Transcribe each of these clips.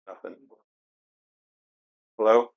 Nothing. Hello?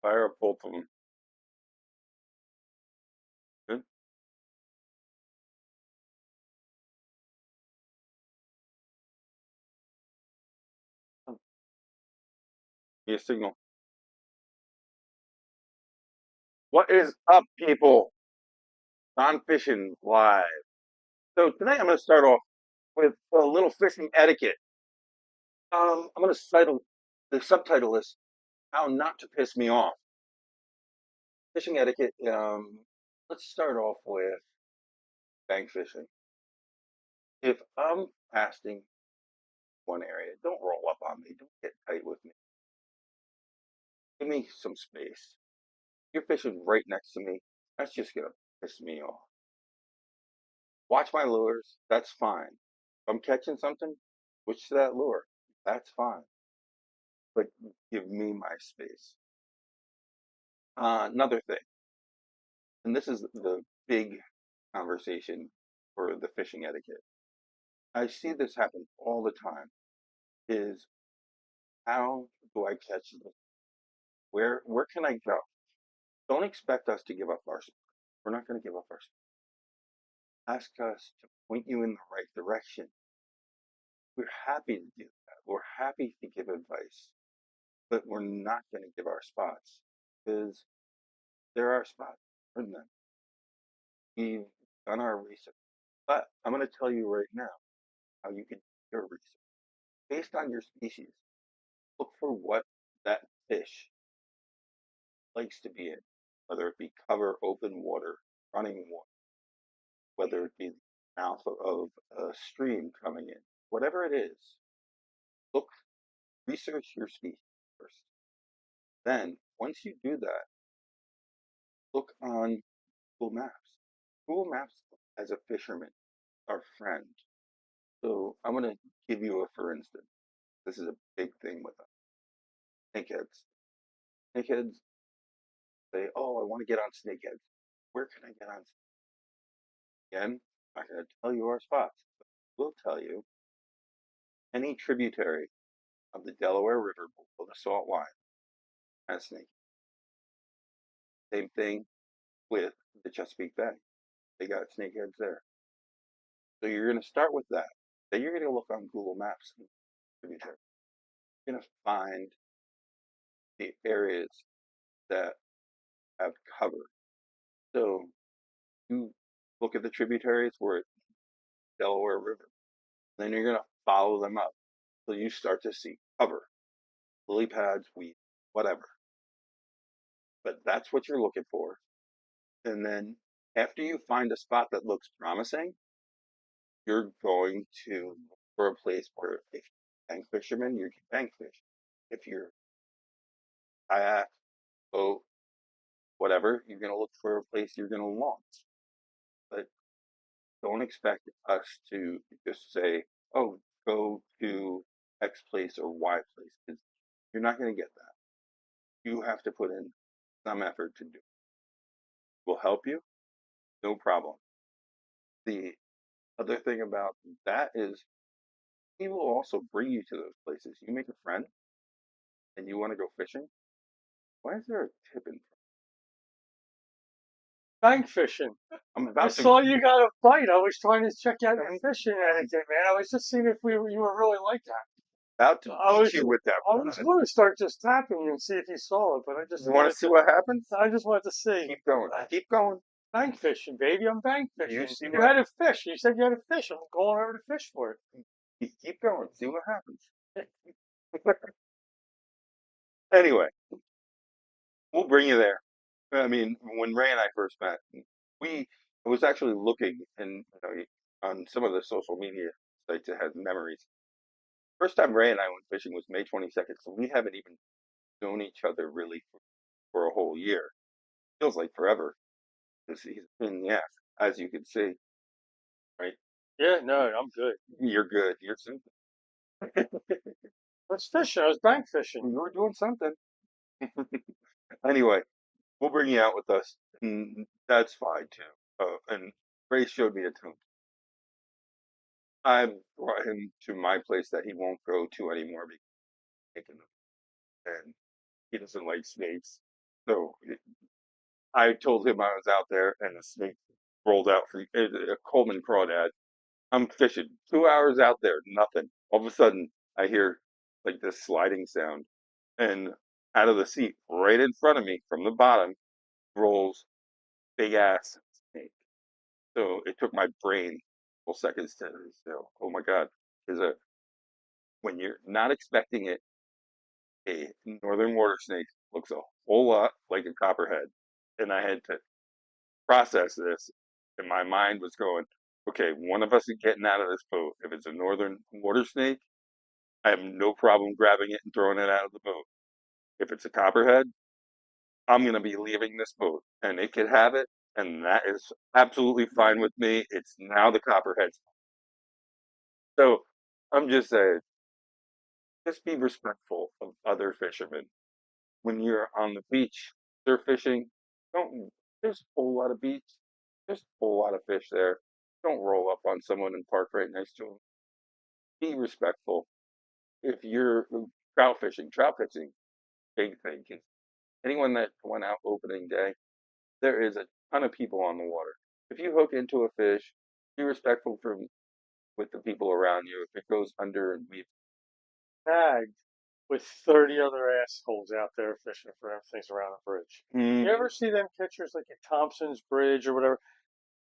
Fire both of them. Good. Be a signal. What is up, people? On Fishin Live. So tonight I'm going to start off with a little fishing etiquette. I'm going to title the subtitle is "How Not to Piss Me Off." Fishing etiquette. Let's start off with bank fishing. If I'm casting one area, don't roll up on me. Don't get tight with me. Give me some space. You're fishing right next to me. That's just going to piss me off. Watch my lures. That's fine. If I'm catching something, switch to that lure. That's fine. But give me my space. Another thing, and this is the big conversation for the fishing etiquette. I see this happen all the time. Is how do I catch this? Where can I go? Don't expect us to give up our spot. We're not going to give up our spot. Ask us to point you in the right direction. we're happy to do that. We're happy to give advice, but we're not going to give our spots because there are spots. Earn them. We've done our research. But I'm going to tell you right now how you can do your research. Based on your species, look for what that fish likes to be in, whether it be cover, open water, running water, whether it be the mouth of a stream coming in, whatever it is, look, research your species first. Then, once you do that, look on Google Maps. Google Maps as a fisherman, our friend. So I'm going to give you a for instance. This is a big thing with us. Snakeheads. Snakeheads say, oh, I want to get on snakeheads. Where can I get on? Again, I'm not going to tell you our spots. But we'll tell you any tributary of the Delaware River below the salt line has snake. Same thing with the Chesapeake Bay. They got snakeheads there. So you're going to start with that. Then you're going to look on Google Maps and tributary. You're going to find the areas that have cover. So you look at the tributaries where it's Delaware River. Then you're going to follow them up. So you start to see cover, lily pads, weed, whatever. But that's what you're looking for. And then after you find a spot that looks promising, you're going to look for a place where if you're a bank fisherman, you can bank fish. If you're kayak, boat, whatever, you're going to look for a place you're going to launch. But don't expect us to just say, oh, go to X place or Y place, because you're not going to get that. You have to put in some effort to do it. We'll help you, no problem. The other thing about that is he will also bring you to those places. You make a friend and you want to go fishing. Why is there a tip in Bank fishing. I'm I about to saw you got a bite. I was trying to check out your fishing etiquette, man. I was just seeing if you were really like that. I beat was you with that I was rod. going to start just tapping you and see if you saw it, but You want to see what happens? I just wanted to see. Keep going. Keep going. Bank fishing, baby. I'm bank You fishing. see You what? had a fish. You said you had a fish. I'm going over to fish for Keep going. See what happens. it. Anyway, we'll bring you there. I mean, when Ray and I first met, we I was actually looking and on some of the social media sites that had memories. First time Ray and I went fishing was May 22nd, so we haven't even known each other really for a whole year. Feels like forever because he's been, yeah, as you can see, right? Yeah, no, I'm good. You're good. You're simple. I was fishing. I was bank fishing. You were doing something. Anyway, we'll bring you out with us, and that's fine too. And Ray showed me a tune. I brought him to my place that he won't go to anymore because he's taking them, and he doesn't like snakes. So I told him I was out there, and a snake rolled out from a Coleman crawdad. I'm fishing 2 hours out there, nothing. All of a sudden, I hear like this sliding sound, and out of the seat, right in front of me, from the bottom, rolls big ass snake. So it took my brain a couple seconds to, oh my God, because when you're not expecting it, a northern water snake looks a whole lot like a copperhead, and I had to process this, and my mind was going, okay, one of us is getting out of this boat. If it's a northern water snake, I have no problem grabbing it and throwing it out of the boat. If it's a copperhead, I'm going to be leaving this boat, and it could have it, and that is absolutely fine with me. It's now the copperheads. So I'm just saying, just be respectful of other fishermen. When you're on the beach, surf fishing, don't, there's a whole lot of beach, there's a whole lot of fish there. Don't roll up on someone and park right next to them. Be respectful. If you're trout fishing, big thing. 'Cause anyone that went out opening day, there is a ton of people on the water. If you hook into a fish, be respectful from with the people around you if it goes under and we. Tagged with 30 other assholes out there fishing for them things around a bridge. You ever Mm. see them pictures like at Thompson's Bridge or whatever?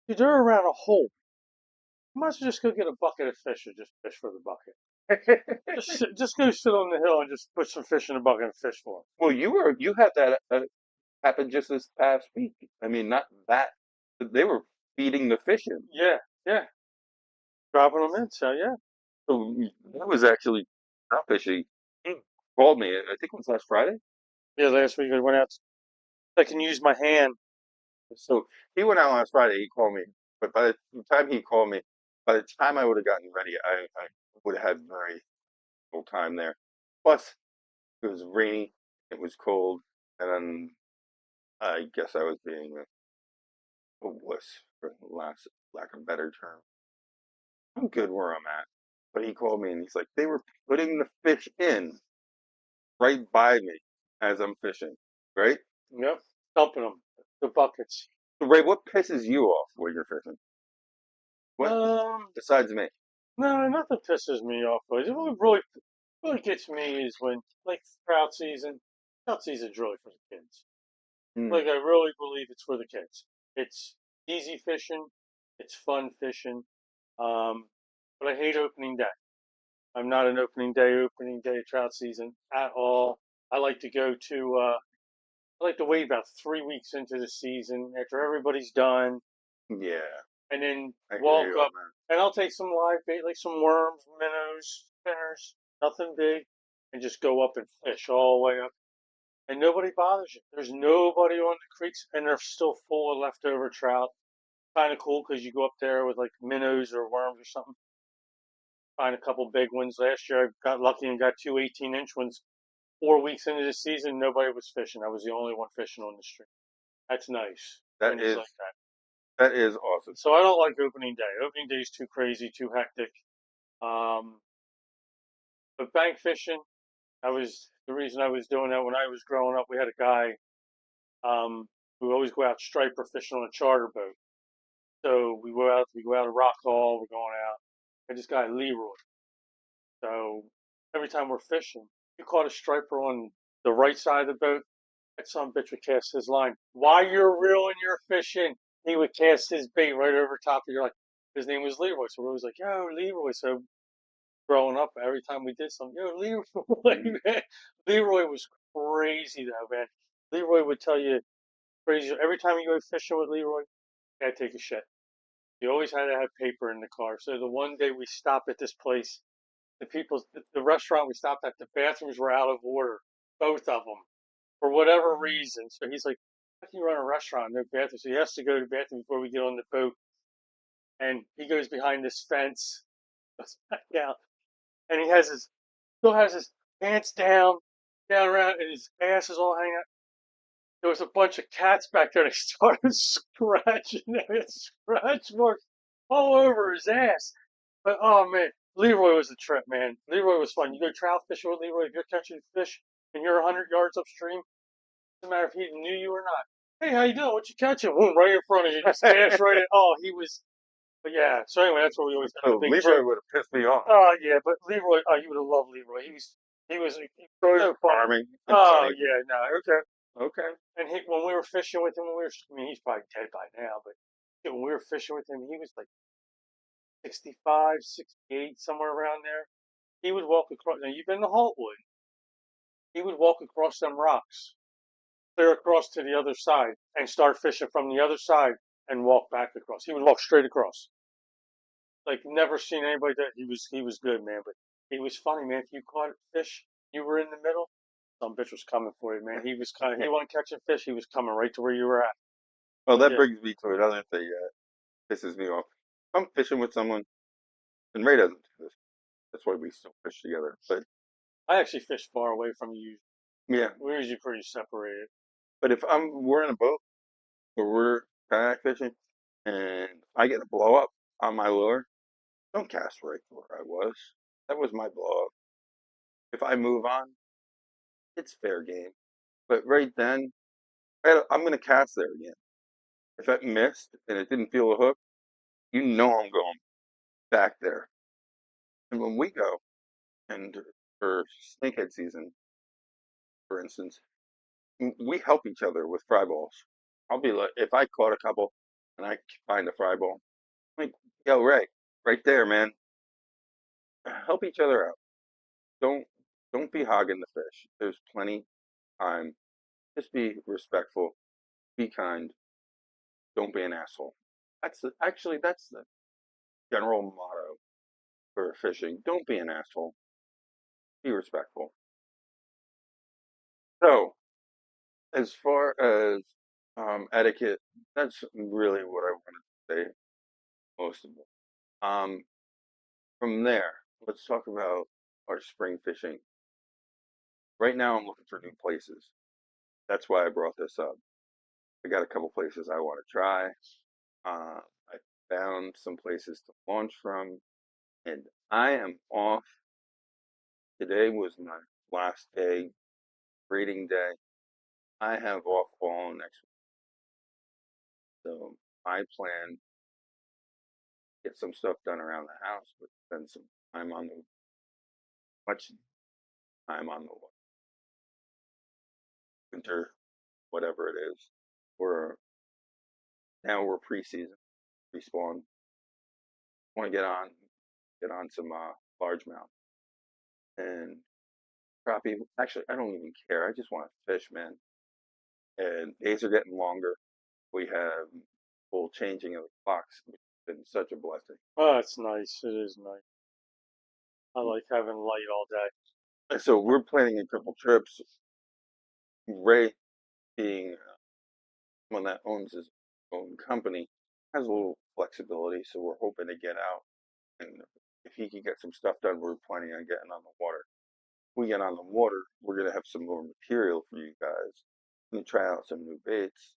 Dude, they're around a hole. You might as well just go get a bucket of fish and just fish for the bucket. Just go sit on the hill and just put some fish in a bucket and fish for Well, you had that happen just this past week. I mean, not that they were feeding the fish in. them. Yeah, yeah, dropping them in. So yeah, So that was actually not fishy. He called me. I think it was last Friday. yeah. Last week I went out. I can use my hand. So he went out last Friday. He called me, but by the time he called me, by the time I would have gotten ready, I would have had very little time there. Plus, it was rainy. It was cold, and then I guess I was being a wuss, for lack of a better term. I'm good where I'm at. But he called me and he's like, they were putting the fish in right by me as I'm fishing, right? Yep, dumping them. The buckets. So, Ray, what pisses you off when you're fishing? What Um, besides me? no, nothing pisses me off. But what really gets me is when like trout season. Trout season's really for the kids. Hmm. Like I really believe it's for the kids. It's easy fishing. It's fun fishing. Um, but I hate opening day. I'm not an opening day trout season at all. I like to go to, I like to wait about 3 weeks into the season after everybody's done Yeah, and then I hear walk you up on that. and I'll take some live bait, like some worms, minnows, spinners, nothing big, and just go up and fish all the way up. And nobody bothers you. There's nobody on the creeks and they're still full of leftover trout. Kind of cool because you go up there with like minnows or worms or something. Find a couple big ones. Last year I got lucky and got two 18-inch ones. 4 weeks into the season, nobody was fishing. I was the only one fishing on the stream. That's nice when That it's is like that. that is awesome. So I don't like opening day. Opening day is too crazy, too hectic. Um, but bank fishing, I was the reason I was doing that when I was growing up. We had a guy who would always go out striper fishing on a charter boat. So we go out to Rock Hall. We're going out. And this guy Leroy. So every time we're fishing, you caught a striper on the right side of the boat. That son bitch would cast his line. While you're reeling your fish in, he would cast his bait right over top of your line. His name was Leroy. So we're always like, yo, Leroy. So growing up, every time we did something, yo, Leroy, Mm. man. Leroy was crazy though, man. Leroy would tell you crazy. Every time you go fishing with Leroy, you gotta take a shit. You always had to have paper in the car. So the one day we stopped at this place, the restaurant we stopped at, the bathrooms were out of order, both of them, for whatever reason. So he's like, how can you run a restaurant, no bathroom? So he has to go to the bathroom before we get on the boat. And he goes behind this fence, goes back down, and still has his pants down around, and his ass is all hanging out. There was a bunch of cats back there. They started scratching him. He had scratch marks all over his ass. But oh man, Leroy was a trip, man. Leroy was fun. You go trout fishing with Leroy. If you're catching fish and you're 100 yards upstream, doesn't matter if he knew you or not. Hey, how you doing? What you catching? Boom, right in front of you. Just dash right in. Oh, he was. But yeah. So anyway, that's where we always had the So big Leroy joke. would have pissed me off. Oh yeah, but Leroy. Oh, you would have loved Leroy. He was So so fun. charming and Oh funny. yeah, no. Okay, okay. And when we were fishing with him, I mean, he's probably dead by now, but when we were fishing with him, he was like 65, 68, somewhere around there. He would walk across. Now you've been to Haltwood. He would walk across them rocks, clear across to the other side, and start fishing from the other side and walk back across. He would walk straight across. Like never seen anybody that he was good, man. But he was funny, man. If you caught fish, you were in the middle. Some bitch was coming for you, man. He wasn't catching fish. He was coming right to where you were at. Well, But that yeah, brings me to another thing that pisses me off. If I'm fishing with someone, and Ray doesn't do this. That's why we still fish together. But I actually fish far away from you. yeah, We're usually pretty separated. but if we're in a boat or we're kayak fishing, and I get a blow up on my lure, don't cast right where I was. That was my blow up. If I move on, it's fair game. But right then, I'm going to cast there again. If I missed and it didn't feel a hook, you know I'm going back there. And when we go and for snakehead season, for instance, we help each other with fry balls. I'll be like, if I caught a couple and I find a fry ball, I'm like, yo, Ray, right there, man. Help each other out. Don't don't be hogging the fish. There's plenty time. Just be respectful. Be kind. Don't be an asshole. That's the general motto for fishing. Don't be an asshole. Be respectful. So, as far as etiquette, that's really what I wanted to say most of it. From there, let's talk about our spring fishing. Right now, I'm looking for new places. That's why I brought this up. I got a couple places I want to try. I found some places to launch from, and I am off. Today was my last day, grading day. I have off all next week. So my plan, get some stuff done around the house, but spend some time on the much time on the winter, whatever it is. We're now we're preseason, respawn. Want to get on some largemouth and crappie. Actually, I don't even care. I just want to fish, man. And days are getting longer. We have full changing of the clocks, which has been such a blessing. Oh, it's nice. It is nice. I like having light all day. And so we're planning a couple trips. Ray, being one that owns his own company, has a little flexibility, so we're hoping to get out. And if he can get some stuff done, we're planning on getting on the water. We get on the water, we're gonna have some more material for you guys. We're gonna try out some new baits,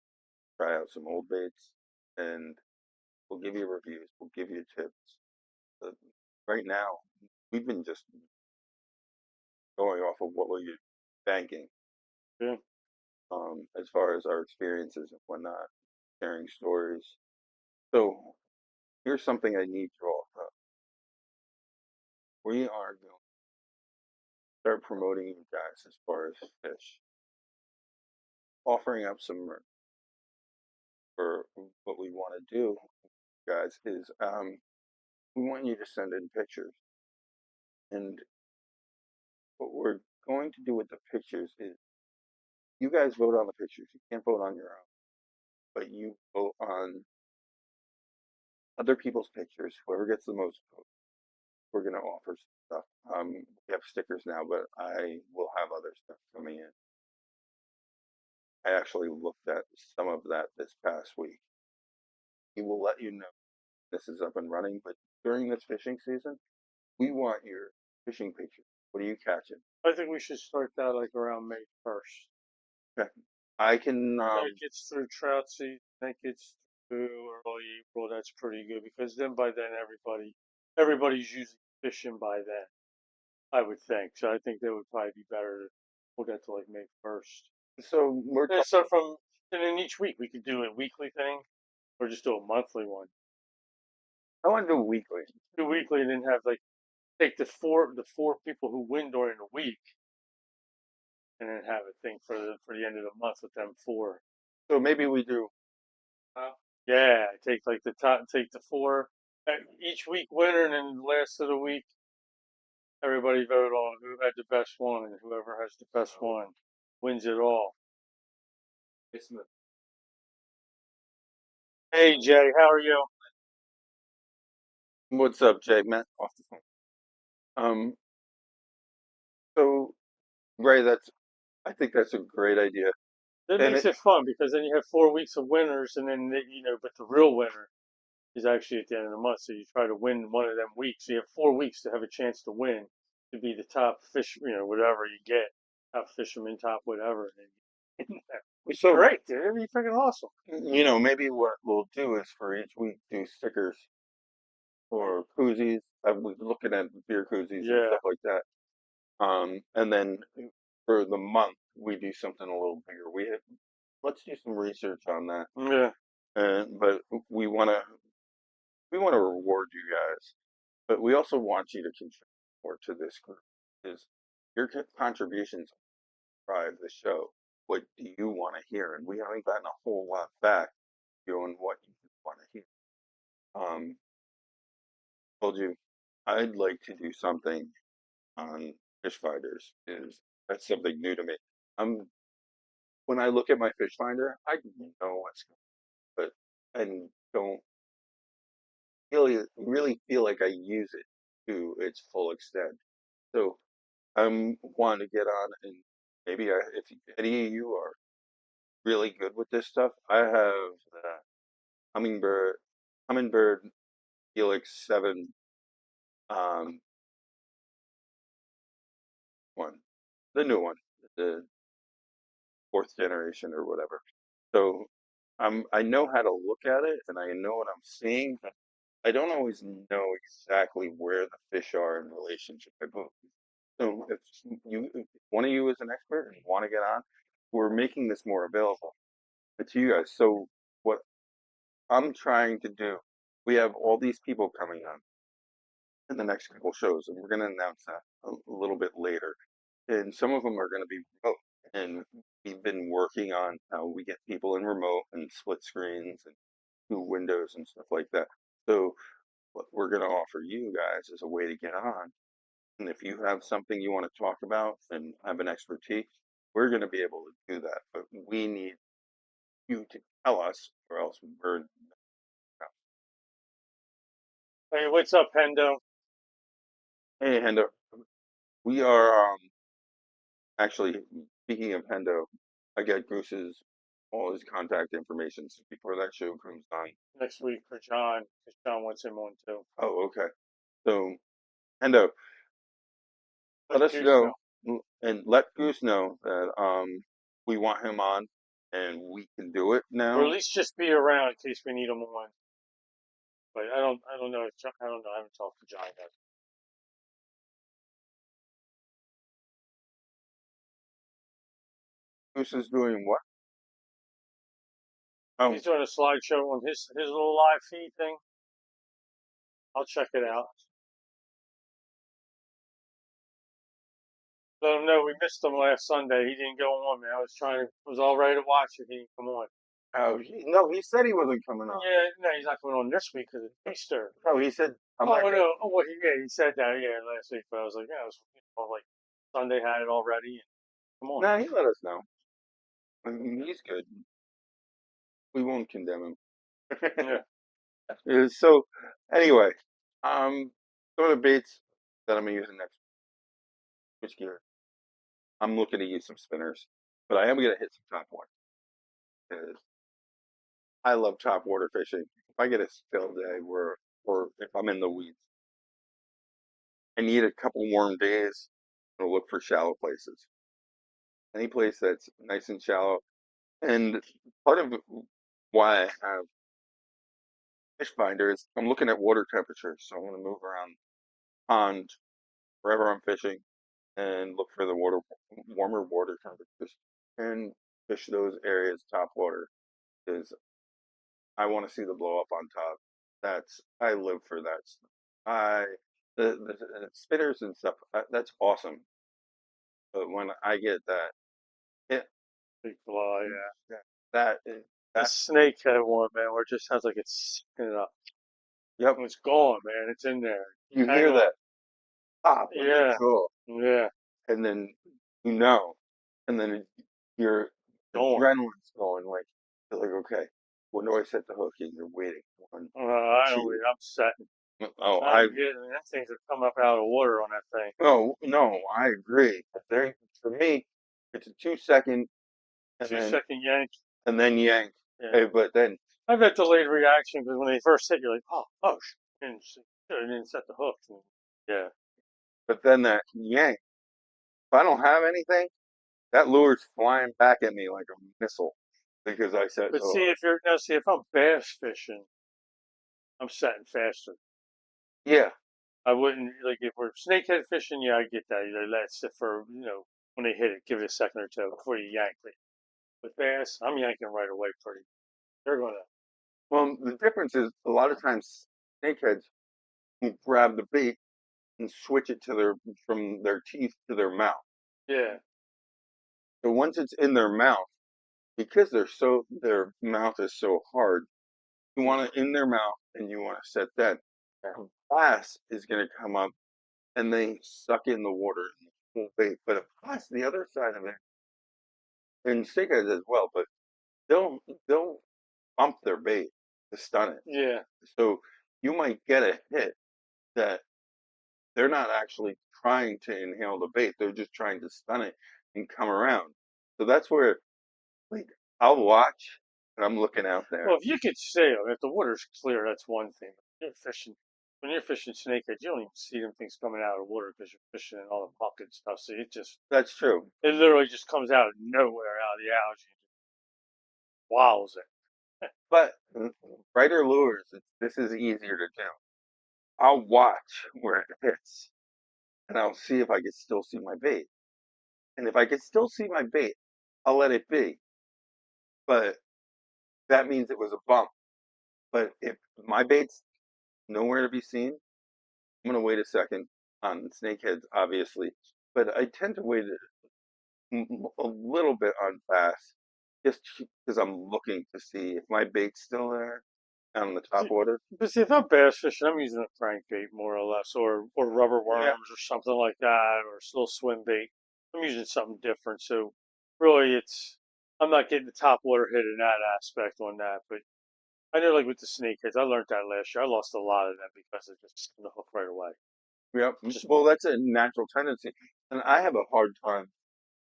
try out some old baits, and we'll give you reviews. We'll give you tips. But right now, we've been just going off of what we're banking, Yeah. as far as our experiences and whatnot, sharing stories. So here's something I need you all to. We are going to start promoting you guys as far as fish, offering up some for what we want to do, guys, is we want you to send in pictures. And what we're going to do with the pictures is you guys vote on the pictures. You can't vote on your own, but you vote on other people's pictures. Whoever gets the most votes, we're going to offer stuff. We have stickers now, but I will have other stuff coming in. I actually looked at some of that this past week. We will let you know this is up and running, but during this fishing season, we want your fishing pictures. What are you catching? I think we should start that like around May 1st. Okay. I can, That gets through trout season. That gets through early April. That's pretty good because then by then everybody's usually fishing by then. I would think. So I think that would probably be better to hold that to like May 1st. so we're And talking, so and then each week we could do a weekly thing or just do a monthly one. I want to do weekly. Do weekly and then have like take the four people who win during the week and then have a thing for the end of the month with them four. So maybe we do, Yeah, take the four each week winner, and then the last of the week everybody vote on who had the best one, and whoever has the best one wins it all. Hey Jay, how are you? what's up, Jay? Matt, off the phone. So Ray, I think that's a great idea. That And makes it, it fun because then you have 4 weeks of winners, and then but the real winner is actually at the end of the month. So you try to win one of them weeks. So you have 4 weeks to have a chance to win, to be the top fish, whatever you get, top fisherman, top whatever. Which is so, great, dude. It'd be freaking awesome. maybe what we'll do is for each week do stickers or koozies. I was looking at beer koozies and Yeah, stuff like that. And then for the month, we do something a little bigger. Let's do some research on that. yeah. But we want to reward you guys. but we also want you to contribute more to this group. Is your contributions drive the show? What do you want to hear? And we haven't gotten a whole lot back on what you want to hear. Um, told you I'd like to do something on fish finders. Is that's something new to me. I'm when I look at my fish finder, I know what's, but I don't really feel like I use it to its full extent. So I'm wanting to get on, and maybe if any of you are really good with this stuff, I have the hummingbird hummingbird Helix 7 um one, the new one, the fourth generation or whatever. So I know how to look at it and I know what I'm seeing, but I don't always know exactly where the fish are in relationship. So if one of you is an expert and want to get on, we're making this more available to you guys. So what I'm trying to do, we have all these people coming on in the next couple shows, and we're going to announce that a little bit later. And some of them are going to be remote. And we've been working on how we get people in remote and split screens and do windows and stuff like that. So what we're going to offer you guys is a way to get on. And if you have something you want to talk about and have an expertise, we're going to be able to do that. But we need you to tell us, or else we're Hey, what's up, Hendo? Hey, Hendo, we are actually speaking of Hendo. I got Goose's all his contact information before that show comes on. Next week for John, because John wants him on too. Oh, okay. So, Hendo, let Let us Goose know know. and let Goose know that we want him on and we can do it Or at now. least just be around in case we need him on. But I don't know. I don't know. I haven't talked to John yet. Goose is doing what? Oh, He's doing a slideshow on his little live feed thing. I'll check it out. Let him know we missed him last Sunday. He didn't go on, man. I was trying to, was all ready to watch it. He didn't come on. oh, no, he said he wasn't coming on. Yeah, no, he's not coming on this week because it's Easter. Oh, he said I'm Oh not gonna. no, oh well, yeah, he said that, yeah, last week. But I was like, yeah, it was like Sunday had it already. And come on. Nah, he let us know. I mean, he's good. We won't condemn him. Yeah. So, anyway, some of the baits that I'm using next switch gear. I'm looking to use some spinners, but I am gonna hit some top water because I love top water fishing. If I get a still day where, or if I'm in the weeds, I need a couple warm days to look for shallow places. Any place that's nice and shallow. And part of why I have fish finder is I'm looking at water temperature. So I'm gonna move around pond wherever I'm fishing and look for the warmer water temperatures and fish those areas top water because I want to see the blow up on top. I live for that. I the spinners and stuff. That's awesome. But when I get that hit, Big fly, yeah. that is The that's snakehead one, man, where it just sounds like it's sucking it up. yep. And it's gone, man. It's in there. You Hang hear on. that pop in the Yeah, jaw, yeah. and then you know, and then your Gone. adrenaline's going like you're like okay, when do I set the hook? And you're waiting. One, I don't two. really, I'm set. Oh, I'm getting, that thing's come up out of the water on that thing. oh no, I agree. There, for me, it's a 2 second and Two then second yank. yank. Yeah. Hey, but then I've got delayed reaction because when they first hit, you're like, oh, and I didn't set the hook. And, yeah. that yank. If I don't have anything, that lure's flying back at me like a missile because I said But so. see, if I'm bass fishing, I'm setting faster. Yeah, I wouldn't, like, if we're snakehead fishing, yeah, I get that. You let it sit for, when they hit it, give it a second or two before you yank it. With bass, I'm yanking right away pretty. They're going to, well, the difference is a lot of times snakeheads, will grab the bait and switch it to from their teeth to their mouth. Yeah. So once it's in their mouth, because their mouth is so hard, you want it in their mouth and you want to set that. That bass is going to come up and they suck in the water and the whole bait. But a bass, the other side of it, and snakeheads as well, but they'll bump their bait to stun it. Yeah. So you might get a hit that they're not actually trying to inhale the bait; they're just trying to stun it and come around. So that's where, like, I'll watch and I'm looking out there. Well, if you could sail, if the water's clear, that's one thing. When you're fishing snakehead, you don't even see them things coming out of the water because you're fishing in all the bucket and stuff. So That's true. it literally just comes out of nowhere, out of the algae, and wows it. But brighter lures, this is easier to do. I'll watch where it hits and I'll see if I can still see my bait. And if I can still see my bait, I'll let it be. But that means it was a bump. But if my bait's nowhere to be seen, I'm gonna wait a second on snakeheads, obviously. But I tend to wait a little bit on bass, just because I'm looking to see if my bait's still there on the top See, water. but see, if I'm bass fishing, I'm using a crankbait more or less, or rubber Yeah, worms or something like that, or a little swim bait. I'm using something different. So really, I'm not getting the top water hit in that aspect on that. But I know, like with the snakeheads, I learned that last year. I lost a lot of them because I just skinned the hook right away. yeah. Just Well, that's a natural tendency, and I have a hard time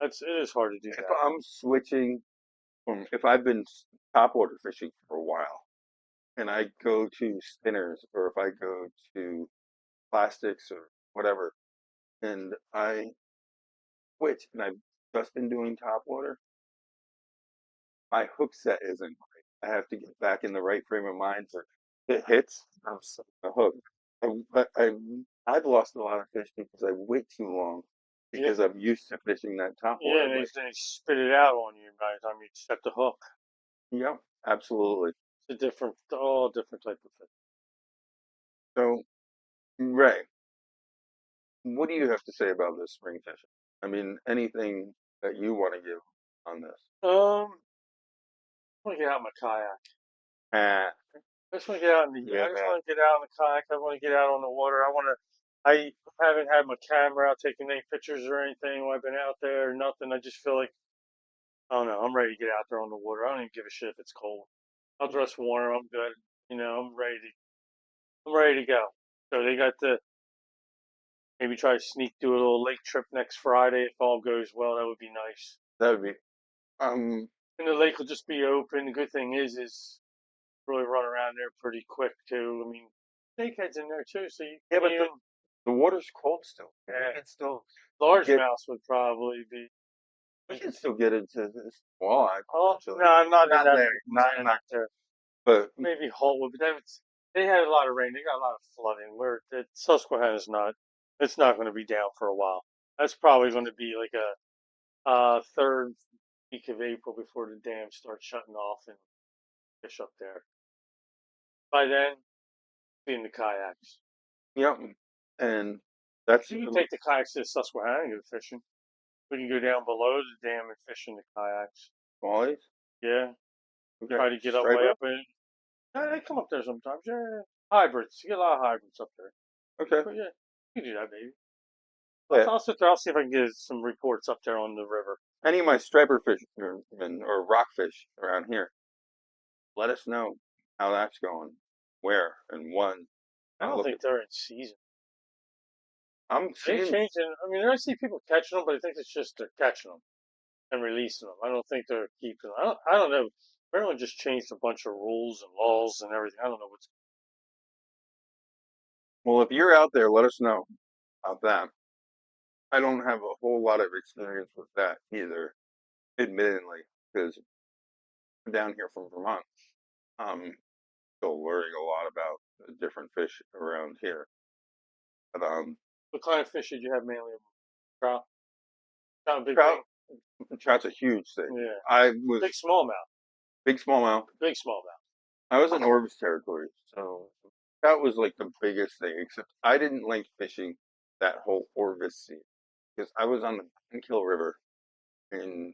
it is hard to do if that. I'm switching from if I've been top water fishing for a while and I go to spinners or if I go to plastics or whatever, and I switch and I've just been doing top water, my hook set isn't right. I have to get back in the right frame of mind for it hits. I'm stuck on the hook. I've lost a lot of fish because I wait too long Yeah, because I'm used to fishing that top yeah, water and way. they spit it out on you by the time you set the hook. Yep, absolutely. It's a all different type of fish. So, Ray, what do you have to say about this spring fishing? I mean, anything that you want to give on this? I want to get out in my kayak. Ah, I just want to get out in yeah, I just man. want to get out in the kayak. I want to get out on the water. I haven't had my camera out taking any pictures or anything while I've been out there. Nothing. I just feel like, I don't know. I'm ready to get out there on the water. I don't even give a shit if it's cold. I'll dress warm. I'm good. I'm ready to go. So they got to maybe try to sneak do a little lake trip next Friday if all goes well. That would be nice. That would be, um, And the lake will just be open. The good thing is really run around there pretty quick too. I mean, snakeheads in there too, so you yeah, can but even the water's cold still. We yeah, can still get, largemouths would probably be. we can still get into this walleye Oh potentially. no, I'm not in Not that there, big not, tent not, up there. but Maybe Holtwood, but they had a lot of rain. They got a lot of flooding. Where the Susquehanna's not. It's not going to be down for a while. That's probably going to be like a third week of April before the dam starts shutting off and fish up there. By then, be in the kayaks. yeah, and that's You can take the kayaks to the Susquehanna and go fishing. We can go down below the dam and fish in the kayaks. wallies. Yeah, Okay, try to get up way striper. up in. Yeah, they come up there sometimes. Yeah, yeah. Hybrids. You get a lot of hybrids up there. Okay, But yeah, you can do that, maybe. yeah. I'll sit there. I'll see if I can get some reports up there on the river. Any of my striper fishermen or rockfish around here, let us know how that's going, where and when. I I'll don't look think at. they're in season. I'm They seeing. change it. I mean, I see people catching them, but I think it's just they're catching them and releasing them. I don't think they're keeping them. I don't know. Everyone just changed a bunch of rules and laws and everything. I don't know what's. Well, if you're out there, let us know about that. I don't have a whole lot of experience with that either, admittedly, because I'm down here from Vermont. I'm still learning a lot about the different fish around here. But What kind of fish did you have mainly? Trout. Not a big trout, thing. trout's a huge thing. Yeah. I was Big smallmouth. big smallmouth. Big smallmouth. I was in Orbis territory, so that was like the biggest thing. Except I didn't like fishing that whole Orvis Sea because I was on the Kill River in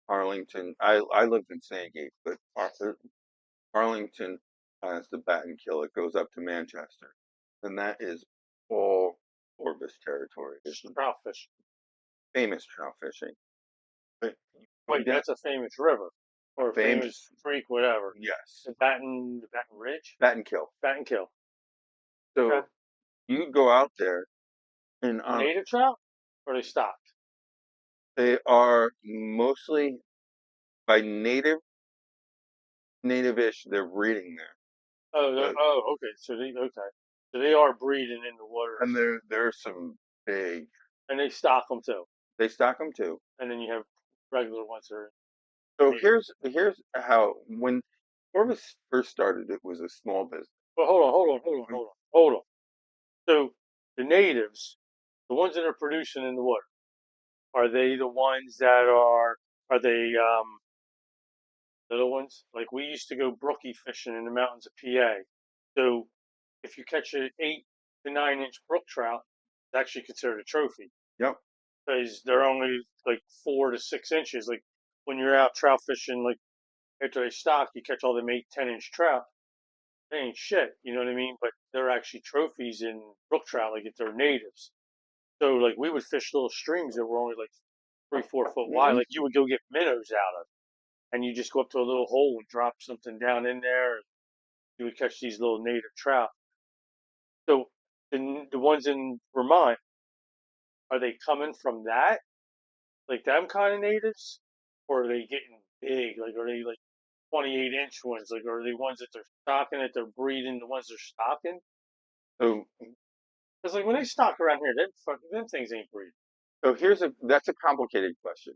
Arlington. I lived in Sandgate, but Arlington has the Battenkill. It goes up to Manchester, and that is all Orvis territory. It's Trout fishing. famous trout fishing. But you go Wait, down that's a famous river or a famous famous, creek, whatever. yes, The Baton Ridge, Battenkill. Baton Kill. Okay. So you go out there, and Native trout, or they stocked. they are mostly by native-ish. They're breeding there, but Okay. So they are breeding in the water, and there's some big. and they stock them too. They stock them too. And then you have regular ones that are So native. here's how when Corvus first started, it was a small business. But hold on. So the natives, the ones that are producing in the water, are they the ones that are they little ones? Like we used to go brookie fishing in the mountains of PA. So if you catch an 8 to 9 inch brook trout, it's actually considered a trophy Yep. because they're only like 4 to 6 inches. Like when you're out trout fishing, like after they stock, you catch all them 8, 10 inch trout. They ain't shit, you know what I mean? But they're actually trophies in brook trout, like if they're natives. So like we would fish little streams that were only like 3, 4 foot wide. Hmm. Like you would go get minnows out of, and you just go up to a little hole and drop something down in there. And you would catch these little native trout. So the ones in Vermont, are they coming from that, like them kind of natives, or are they getting big? Like are they like 28 inch ones? Like are they ones that they're stocking that they're breeding the ones they're stocking? So Because like when they stock around here, them things ain't breeding. that's a complicated question.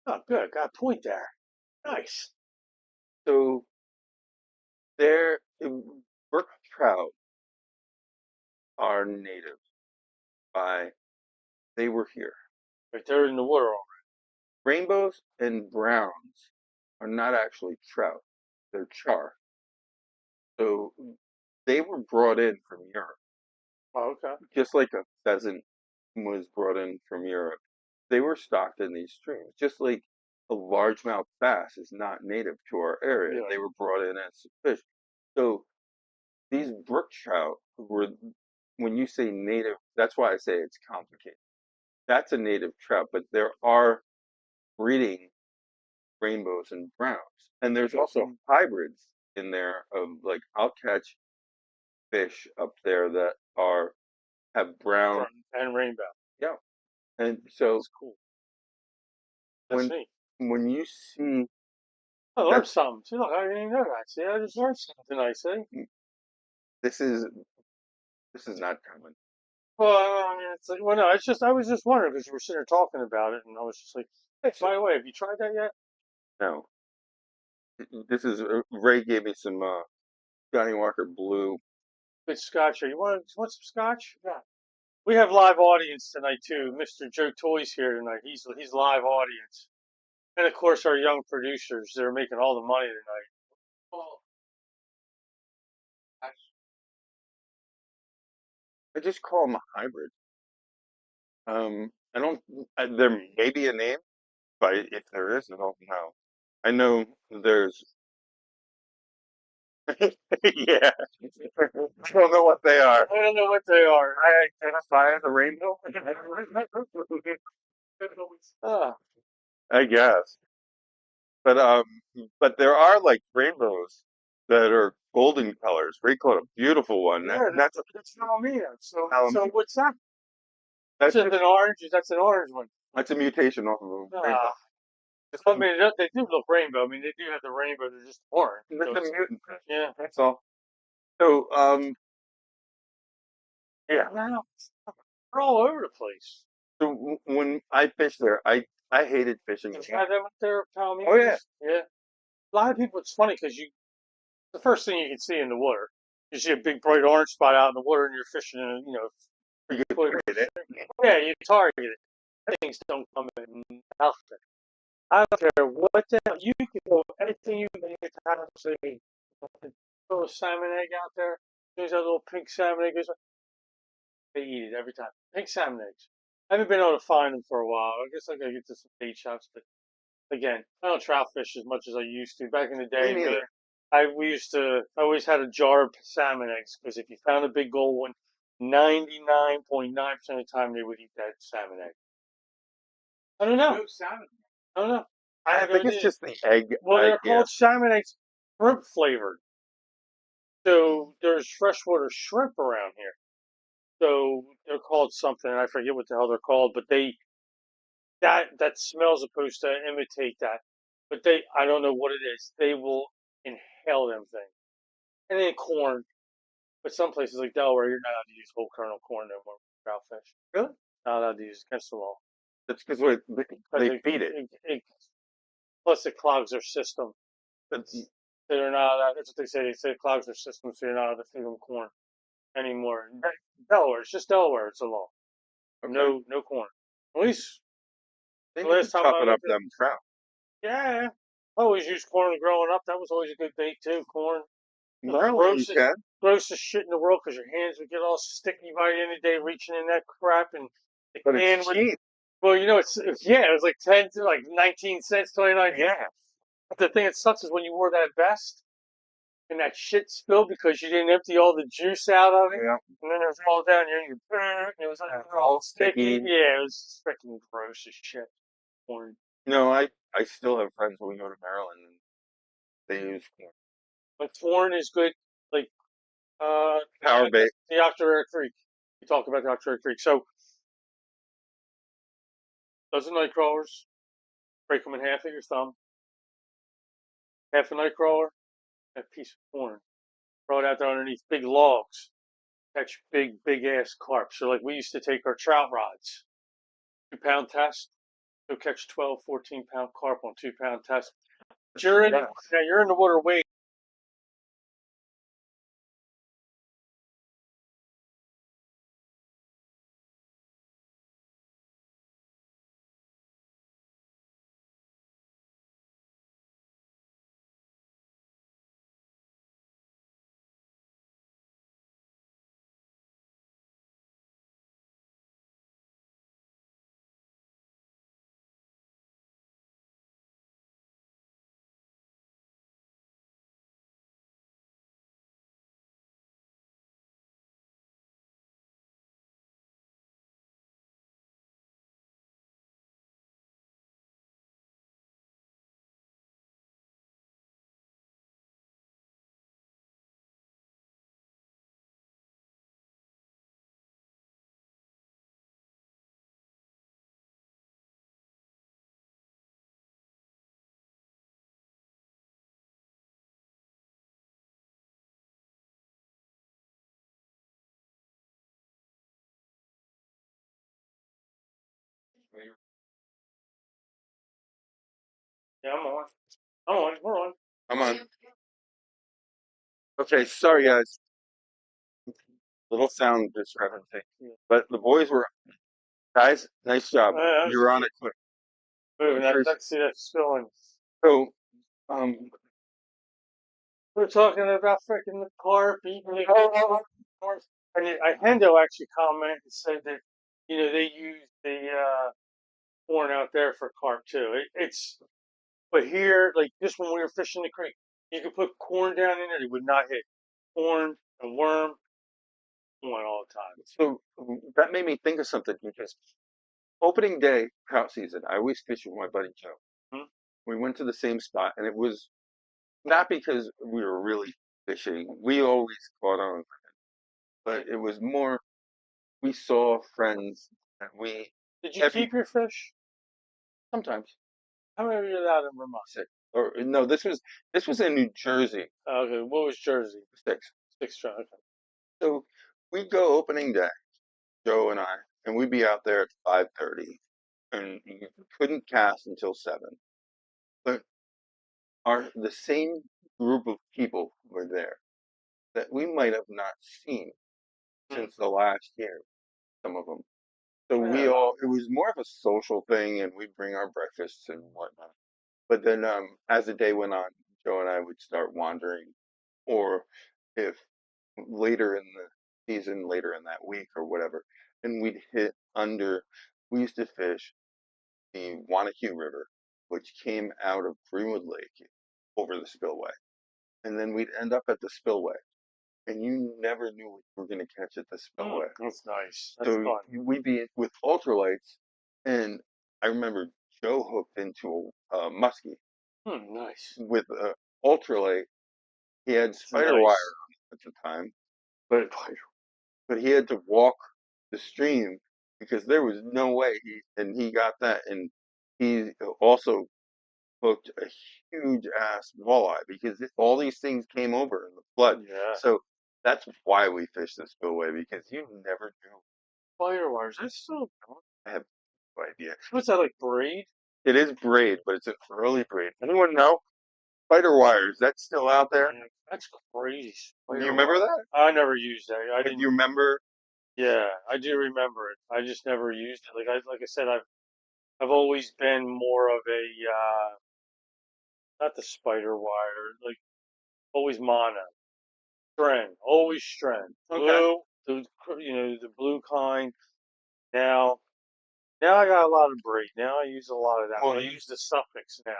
Oh, good. Got a point there. Nice. So there, brook trout are native by they were here. Right there in the water already. Rainbows and browns are not actually trout; they're char. So they were brought in from Europe, Oh, okay. just like a pheasant was brought in from Europe. They were stocked in these streams, just like a largemouth bass is not native to our area. Yeah. They were brought in as fish. So these brook trout were, when you say native, that's why I say it's complicated. That's a native trout, but there are breeding rainbows and browns. And there's also hybrids in there of like I'll catch fish up there that are have brown. And rainbow. Yeah. And so That's cool. That's when neat. when you see I learned that something. See, look, I didn't know that. See, I just learned something tonight. See. this is this is not common. Well, I mean, it's like, well, no, it's just I was just wondering because you were sitting there talking about it, and I was just like, hey, So, by the way, have you tried that yet? no, this is Ray gave me some Johnny Walker Blue. Good scotch. You want some scotch? Yeah. We have live audience tonight too. Mr. Joe Toy's here tonight. He's live audience, and of course our young producers. They're making all the money tonight. Well, I just call them a hybrid. I don't. There may be a name, but if there is, I don't know. I know there's. Yeah, I don't know what they are. I don't know what they are. I identify as a rainbow. Ah, I guess, but but there are like rainbows that are golden colors. Ray caught a beautiful one. yeah, That's that's Alameda. So um, what's that? That's that's just just an orange. That's an orange one. that's a mutation off of a rainbow. Ah, Just I mean, they do look rainbow. I mean, they do have the rainbow. They're just orange. So it's a it's mutant. yeah. That's all. So yeah. Wow, they're all over the place. So when I fished there, I hated fishing. Yeah, they went there, Oh yeah, Palominos. Yeah, a lot of people. It's funny because the first thing you can see in the water, you see a big bright orange spot out in the water, and you're fishing in a you get 3 foot. target it. Yeah, you target it. Things don't come in nothing. I don't care what the hell you can throw anything you make it out of say throw a salmon egg out there. There's that little pink salmon egg. They eat it every time. Pink salmon eggs. I haven't been able to find them for a while. I guess I gotta get to some bait shops, but again, I don't trout fish as much as I used to. Back in the Me day, neither. we used to. I always had a jar of salmon eggs because if you found a big gold one, 99.9% of the time they would eat that salmon egg. I don't know. I don't know. I I have no think it's idea. just the egg Well, they're idea. called salmon eggs, shrimp flavored. So there's freshwater shrimp around here. So they're called something. I forget what the hell they're called, but that smell is supposed to imitate that. But I don't know what it is. They will inhale them things. And then corn. But some places like Delaware, you're not allowed to use whole kernel corn no more for trout fish. Really? Not allowed to use it against the law. That's because Because they feed it. plus it clogs their system. That's, They're not allowed, that's what they say. They say it clogs their system, so you're not allowed to feed them corn anymore. Delaware, it's just Delaware. It's a law. okay. No corn. At least They the need to last time I toughen up looked at, them trout. yeah, I always used corn growing up. That was always a good bait too. Corn. Maryland, you Grossest, can, grossest shit in the world because your hands would get all sticky by the end of the day reaching in that crap and the but it's can would, cheap. well, yeah, it was like 10 to like 19 cents, 29 cents. Yeah. But the thing that sucks is when you wore that vest and that shit spilled because you didn't empty all the juice out of it. Yeah. And then it was all down here and it was like all All sticky. sticky. Yeah, it was freaking gross as shit. Corn. I still have friends when we go to Maryland and they use But corn is good. Like, power I guess bait. the Octorara Creek. We talk about the Octorara Creek. So, dozen night crawlers, break them in half at your thumb, half a night crawler, and a piece of corn. Throw it out there underneath big logs. Catch big ass carp. So, like, we used to take our trout rods, 2 pound test, go catch 12, 14 pound carp on 2 pound test. Yeah. Now you're in the water way. Yeah, I'm on. I'm on. We're on. I'm on. Okay, sorry guys. Little sound discrepancy. But the boys were guys, nice job. That You was were on it quick. moving. Appreciate See that spilling. so um We're talking about freaking the carp eating the carp. And Hendo actually commented and said that, they use the corn out there for carp too. But here, like just when we were fishing the creek, you could put corn down in there, it would not hit. Corn and worm, one all the time. so that made me think of something because opening day trout season, I always fish with my buddy Joe. Hmm? We went to the same spot and it was not because we were really fishing. We always caught on, but it was more we saw friends that we Did you every keep your fish? sometimes How many of you allowed in Vermont? six or no, this was in New Jersey, Okay, what was Jersey? six. Six trout. Okay. So we'd go opening day, Joe and I, and we'd be out there at 5:30, and you couldn't cast until 7. But the same group of people were there that we might have not seen Hmm. since the last year, some of them. So Yeah. it was more of a social thing, and we'd bring our breakfasts and whatnot. But then, as the day went on, Joe and I would start wandering, or if later in the season, later in that week or whatever, and we'd hit under. We used to fish the Wanacue River, which came out of Greenwood Lake over the spillway, and then we'd end up at the spillway, and you never knew what you were going to catch at the spillway. That's nice. That's So fun. we'd be with ultralights, and I remember Joe hooked into a muskie Nice. with a ultralight. He had It's spider wire nice. on it at the time, but he had to walk the stream because there was no way he got that, and he also hooked a huge ass walleye because all these things came over in the flood. Yeah. So that's why we fish the spillway because you never knew. Firewires. That's so cool. I have no idea. What's that, like braid? It is braid, but it's an early braid. Anyone know? Spider wires, that's still out there. Man, that's crazy. Do you Firewire. remember that? I never used that. I Like, do didn't. you remember Yeah, I do remember it. I just never used it. Like I said, I've always been more of a not the spider wire, like always mono, strand, always strand, okay. blue, the blue kind. Now, now I got a lot of braid. Now I use a lot of that, Well, but I use the suffix now.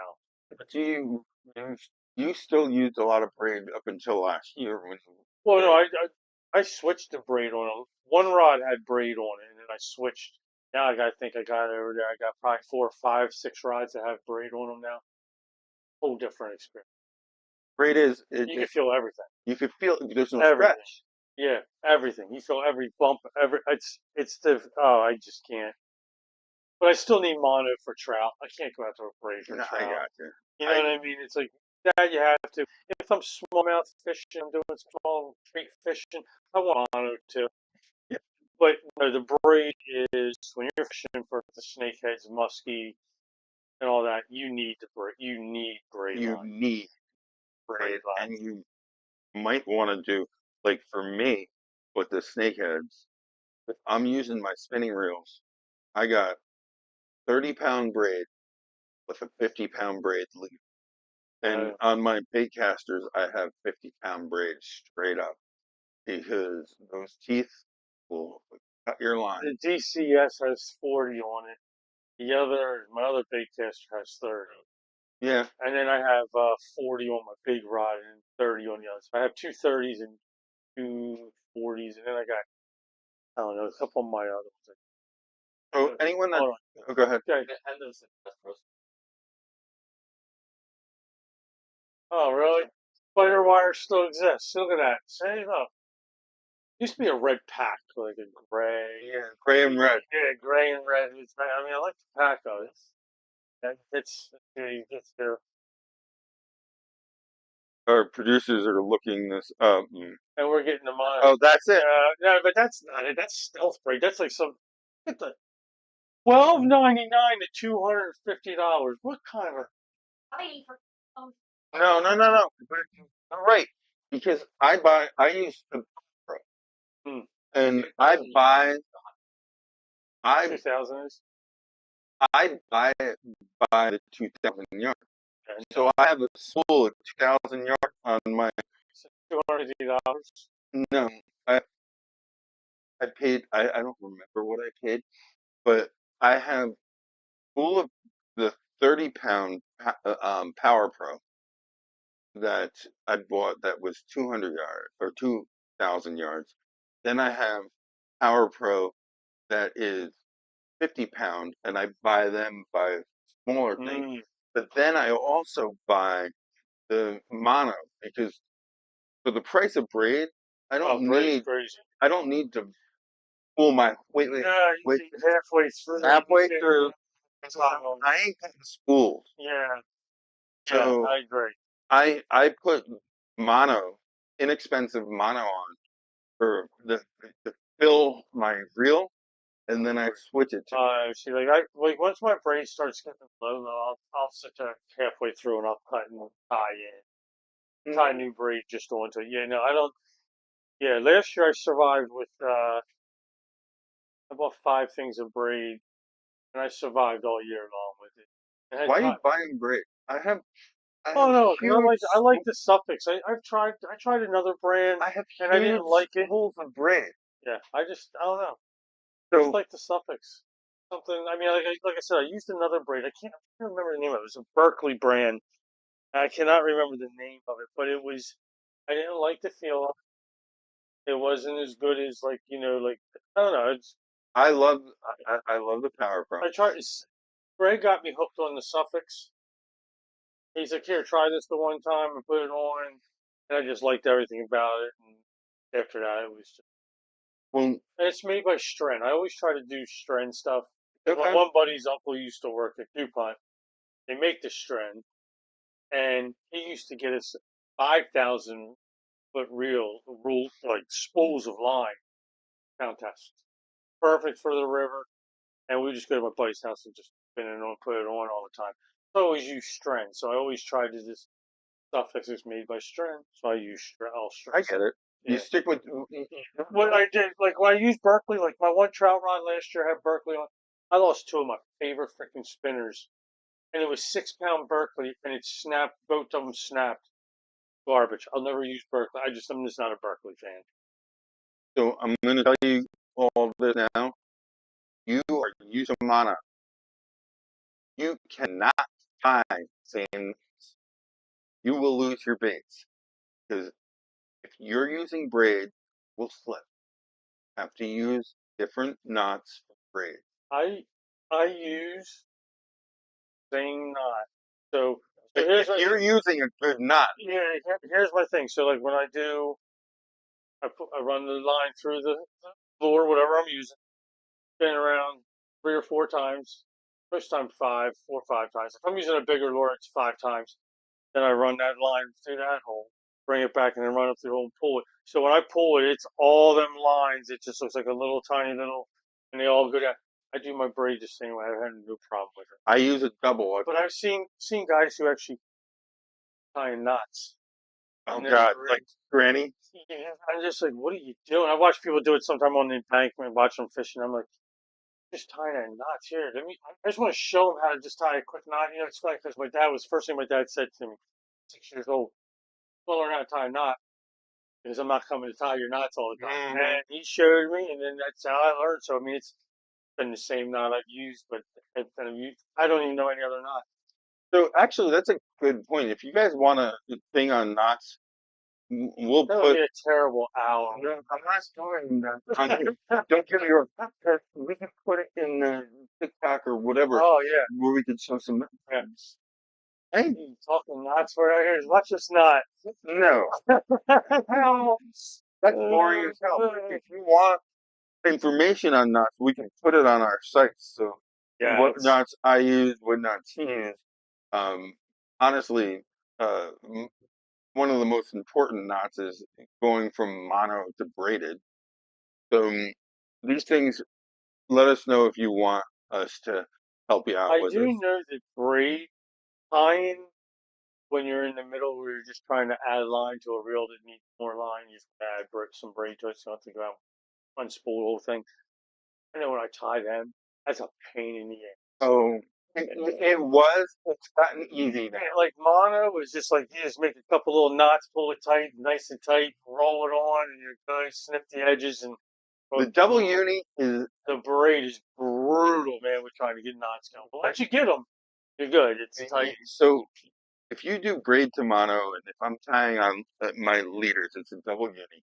but you you still used a lot of braid up until last year when Well, no, you I switched to braid on them. One rod had braid on it, and then I switched. Now I got it over there. I got probably four, five, six rods that have braid on them now. Whole different experience. braid is You can feel everything, you could feel there's no everything. stretch. Yeah, everything. You feel every bump, it's the oh, I just can't. But I still need mono for trout. I can't go out to a braid for No, I trout. got you. You know I what I mean? It's like that you have to. If I'm smallmouth fishing, I'm doing small creek fishing, I want mono too. yeah, But no, the braid is when you're fishing for the snakeheads, muskie, and all that. You need the braid. You need braid you line. need Braid braid, line. and you might want to do like for me with the snakeheads. If I'm using my spinning reels, I got 30-pound braid with a 50-pound braid lead. And Uh, on my bait casters, I have 50-pound braid straight up because those teeth will cut your line. the DCS has 40 on it. My other bait caster has 30. Yeah, And then I have 40 on my big rod and 30 on the other. So I have two 30s and two 40s, and then I don't know, a couple of my other ones. so anyone that, Hold on. oh, go ahead. Okay. Oh, really? Spider wire still exists. Look at that. Say, look. Used to be a red pack, like a gray. Yeah, gray and red. Yeah, gray and red. I mean, I like the pack of it. It's there. Our producers are looking this up. And we're getting the money. Oh, that's it. No, but that's not it. That's stealth braid. That's like some. Get the $12.99 to $250. What kind of? No, no, no, no. But you're right. Because I use the Pro, Hmm, and I, 2000 is? I buy it by the 2,000 yard. Okay, So I have a spool of 2,000 yard on my, so $250. no, I, I paid, I don't remember what I paid, but I have full of the 30-pound Power Pro that I bought that was 200 yards or 2,000 yards. Then I have Power Pro that is 50-pound, and I buy them by smaller things. Mm. But then I also buy the mono because for the price of braid, I Oh, don't braid's need crazy. I don't need to pull my Yeah, you wait see halfway through. You halfway get through. problem. I ain't getting spooled. Yeah, yeah, So I agree. I put mono, inexpensive mono on for to fill my reel, and then I switch it to See, like once my brain starts getting low, though, I'll sit there halfway through and I'll cut and tie braid. new braid just onto it. Yeah, no, I don't. Yeah, last year I survived with I bought five things of braid and I survived all year long with it. I had Why are you time. buying braid? I have. I Oh have no, 'cause huge, I like the suffix. I tried another brand I have and I didn't huge like it. spools of bread. Yeah, I don't know. I just So like the suffix. Something. I mean, like I said, I used another brand. I can't remember the name of it. It was a Berkeley brand. I cannot remember the name of it, but it was. I didn't like the feel of it. It wasn't as good as like like I don't know. It's I love, I love the Power Pro. I tried. Greg got me hooked on the suffix. He's like, here, try this the one time and put it on, and I just liked everything about it. And after that, it was just, Well, and it's made by Stren. I always try to do Stren stuff. okay, One buddy's uncle used to work at DuPont. They make the Stren, and he used to get us 5,000 foot rule like spools of line contests. Perfect for the river, and we just go to my buddy's house and just spin it on, put it on all the time. So I always use Stren, so I always try to just stuff that's just made by Stren, so I use Stren, all Stren I stuff. get it. You Yeah. stick with What I did, like when I used Berkeley, like my one trout rod last year had Berkeley on. I lost two of my favorite freaking spinners, and it was 6 pound Berkeley, and it snapped. Both of them snapped. Garbage. I'll never use Berkeley. I'm just not a Berkeley fan. So I'm going to tell you all this now. You are using mana. You cannot tie same. You will lose your baits because if you're using braid, will slip. Have to use different knots for braid. I I use same knot. So If you're using a good knot, here's my thing. So like when I do, I run the line through the lure, whatever I'm using, spin around 3 or 4 times. Most time 5 or 5 times. If I'm using a bigger lure, it's 5 times. Then I run that line through that hole, bring it back, and then run up through the hole and pull it. So when I pull it, it's all them lines. It just looks like a little tiny little, and they all go down. I do my braid the same way. I had no problem with it. I use a double. But I've seen guys who actually tie in knots Oh in their God, like braid. granny. Yeah, I'm just like, what are you doing? I watch people do it sometime on the embankment, watch them fishing. I'm like, just tying in knots here. Let me. I just want to show them how to just tie a quick knot. It's funny because my dad was first thing my dad said to me, 6 years old. Well, learn how to tie a knot because I'm not coming to tie your knots all the time. Hmm. And he showed me, and then that's how I learned. So I mean, it's been the same knot I've used, but I don't even know any other knot. So actually, that's a good point. If you guys want a thing on knots, we'll That would put. be a terrible hour. No, I'm not doing that. Don't give me your. We can put it in TikTok or whatever, Oh yeah, where we can show some. yeah. Hey, You talking knots for out here? Watch this knot. no, hell, that's boring as hell. But if you want information on knots, we can put it on our sites. So Yeah, what it's. knots I use, what knots he use. Um, honestly, uh, m- one of the most important knots is going from mono to braided. So these things, let us know if you want us to help you out I with do this. know that braid tying when you're in the middle where you're just trying to add line to a reel that needs more line, you just add some braid to it, so you don't have to go out and unspool the whole thing. And then when I tie them, that's a pain in the ass. Oh, it was. It's gotten easy now. Yeah, like mono was just like you just make a couple little knots, pull it tight, nice and tight, roll it on, and you're good. Snip the edges, and The but double uni is the braid is brutal, man. We're trying to get knots going. But once you get them, you're good. It's tight. so. If you do braid to mono, and if I'm tying on my leaders, it's a double uni.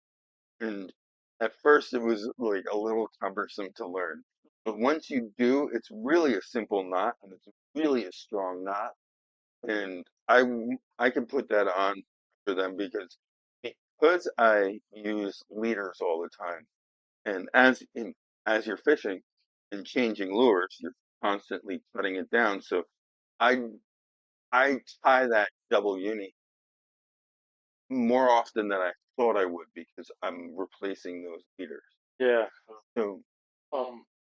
And at first, it was like a little cumbersome to learn. But once you do, it's really a simple knot, and it's really a strong knot. And I can put that on for them because I use leaders all the time. And as you're fishing and changing lures, you're constantly cutting it down. So I I tie that double uni more often than I thought I would because I'm replacing those leaders. Yeah. So As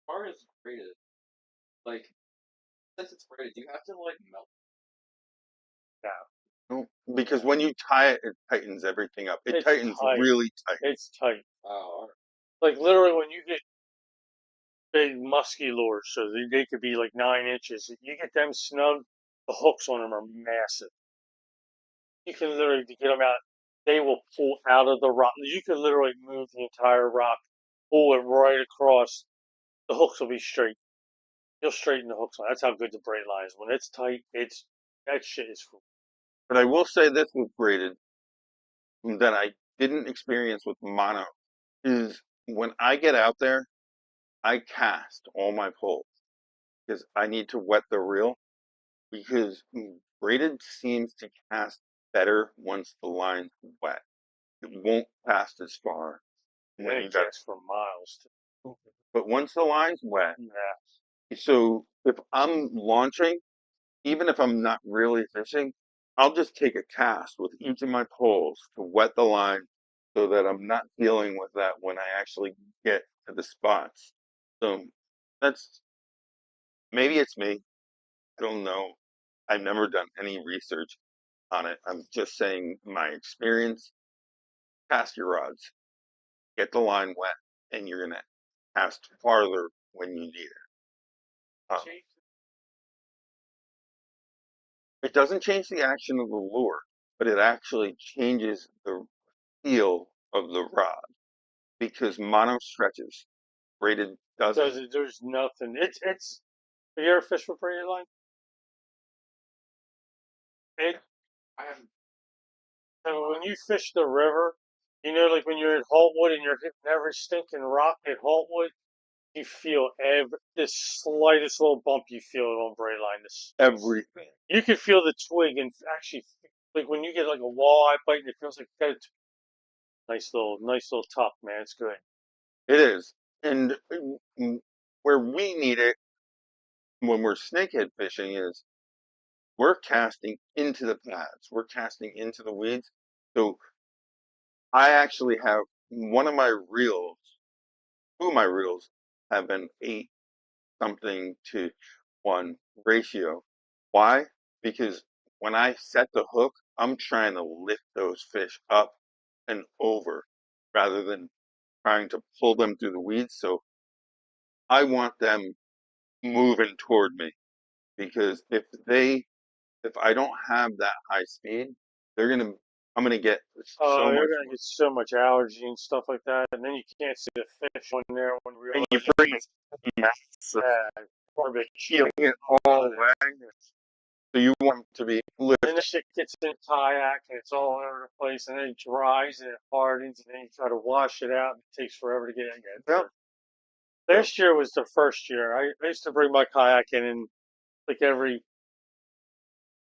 far as braided, like since it's braided, you have to like melt. no, because when you tie it, it tightens everything up. It It's tightens tight. really tight. It's tight. Oh, Like literally, when you get big musky lures, so they could be like 9 inches. If you get them snug, the hooks on them are massive. You can literally get them out. They will pull out of the rock. You can literally move the entire rock, pull it right across. The hooks will be straight. You'll straighten the hooks on. That's how good the braid line is. When it's tight, it's that shit is cool. But I will say this with braided that I didn't experience with mono is when I get out there, I cast all my poles because I need to wet the reel because braided seems to cast better once the line's wet. It won't cast as far And when then you it got, casts for miles. Too. but once the line's wet, Yeah. so if I'm launching, even if I'm not really fishing, I'll just take a cast with each of my poles to wet the line so that I'm not dealing with that when I actually get to the spots. So that's maybe it's me. I don't know. I've never done any research on it. I'm just saying my experience. Cast your rods, get the line wet, and you're gonna cast farther when you need it. Um, it doesn't change the action of the lure, but it actually changes the feel of the rod because mono stretches. Braided doesn't. There's nothing. It's. Have you ever fished with braided line? It. I haven't. So when you fish the river, like when you're at Haltwood and you're hitting every stinking rock at Haltwood, you feel the slightest little bump. You feel it on braid line. Everything. You can feel the twig and actually, like when you get like a walleye bite, and it feels like you got a nice little tuck, man. It's good. It is. And where we need it when we're snakehead fishing is we're casting into the pads. We're casting into the weeds. So I actually have one of my reels, two of my reels have an 8-something-to-1 ratio. Why? Because when I set the hook, I'm trying to lift those fish up and over rather than trying to pull them through the weeds. So I want them moving toward me because if I don't have that high speed, they're gonna I'm gonna get so You're much gonna get so much allergy and stuff like that, and then you can't see the fish on there when and you realizing, bring this massive yeah, barbecue. peeling it all away. So you want them to be And the lifted. shit gets in the kayak and it's all over the place, and then it dries and it hardens, and then you try to wash it out, and it takes forever to get it again. Yep. Last year was the first year. I used to bring my kayak in, and like every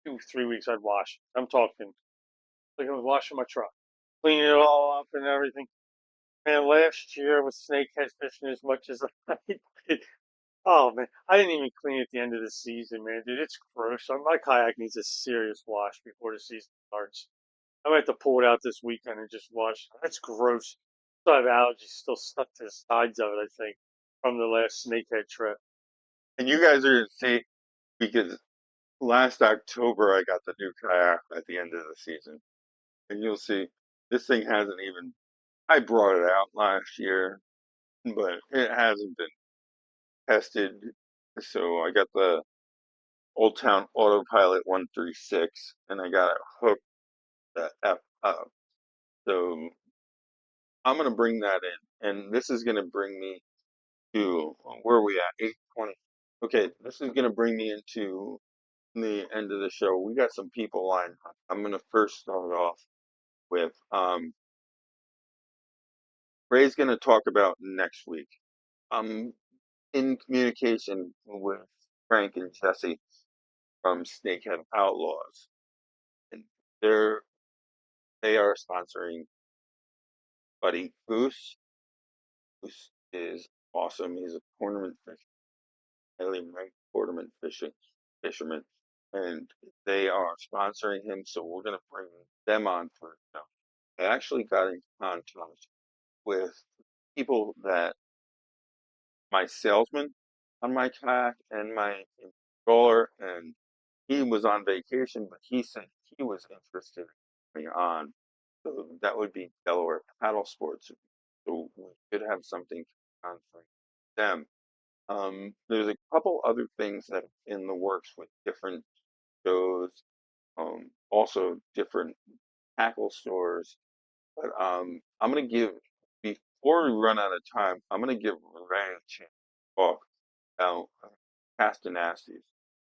2, 3 weeks I'd wash it. I'm talking like I was washing my truck, cleaning it all up and everything. And last year with snakehead fishing as much as I did, oh man, I didn't even clean at the end of the season, man, dude. It's gross. My kayak needs a serious wash before the season starts. I might have to pull it out this weekend and just wash. That's gross. Still have allergies still stuck to the sides of it, I think, from the last snakehead trip. And you guys are gonna see because last October I got the new kayak at the end of the season. And you'll see this thing hasn't even I brought it out last year, but it hasn't been tested. So I got the Old Town Autopilot 136 and I got it hooked the F up. So I'm gonna bring that in, and this is gonna bring me to where are we at? 8:20. Okay, this is gonna bring me into the end of the show. We got some people lined up. I'm gonna first start off with Ray's gonna talk about next week. I'm in communication with Frank and Jesse from Snakehead Outlaws, and they're they are sponsoring Buddy Goose. Goose is awesome. He's a tournament highly ranked tournament fisherman, and they are sponsoring him. So we're gonna bring them on for now. I actually got in contact with people that my salesman on my kayak and my installer, and he was on vacation, but he said he was interested in coming on. So that would be Delaware Paddle Sports. So we could have something on for them. There's a couple other things that are in the works with different shows. also different tackle stores. But I'm gonna give before we run out of time, I'm gonna give Ray a chance to talk about Cast and Nasties,